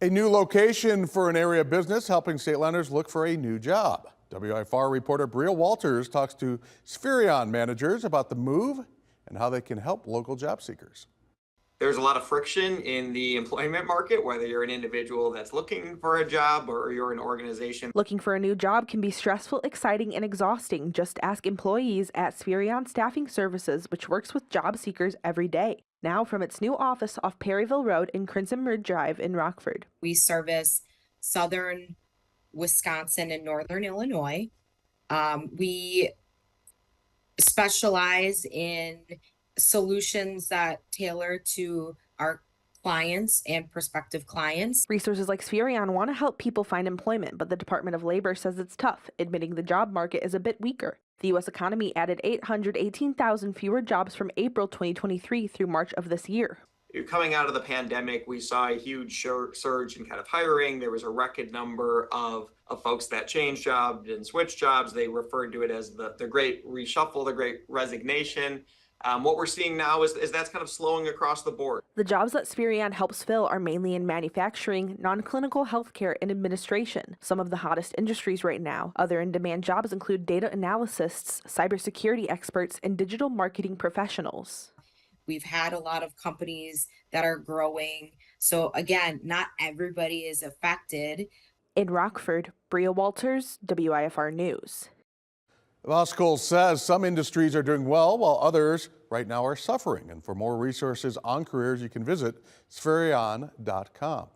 A new location for an area business helping Statelanders look for a new job. WIFR reporter Bria Walters talks to Spherion managers about the move and how they can help local job seekers. There's a lot of friction in the employment market, whether you're an individual that's looking for a job or you're an organization. Looking for a new job can be stressful, exciting, and exhausting. Just ask employees at Spherion Staffing Services, which works with job seekers every day. Now from its new office off Perryville Road and Crimson Ridge Drive in Rockford. We service southern Wisconsin and northern Illinois. We specialize in solutions that tailor to our clients and prospective clients. Resources like Spherion want to help people find employment, but the Department of Labor says it's tough, admitting the job market is a bit weaker. The U.S. economy added 818,000 fewer jobs from April 2023 through March of this year. Coming out of the pandemic, we saw a huge surge in kind of hiring. There was a record number of folks that changed jobs and switched jobs. They referred to it as the great reshuffle, the great resignation. What we're seeing now is that's kind of slowing across the board. The jobs that Spherion helps fill are mainly in manufacturing, non-clinical healthcare, and administration, some of the hottest industries right now. Other in-demand jobs include data analysts, cybersecurity experts, and digital marketing professionals. We've had a lot of companies that are growing. So again, not everybody is affected. In Rockford, Bria Walters, WIFR News. The law school says some industries are doing well while others right now are suffering. And for more resources on careers, you can visit spherion.com.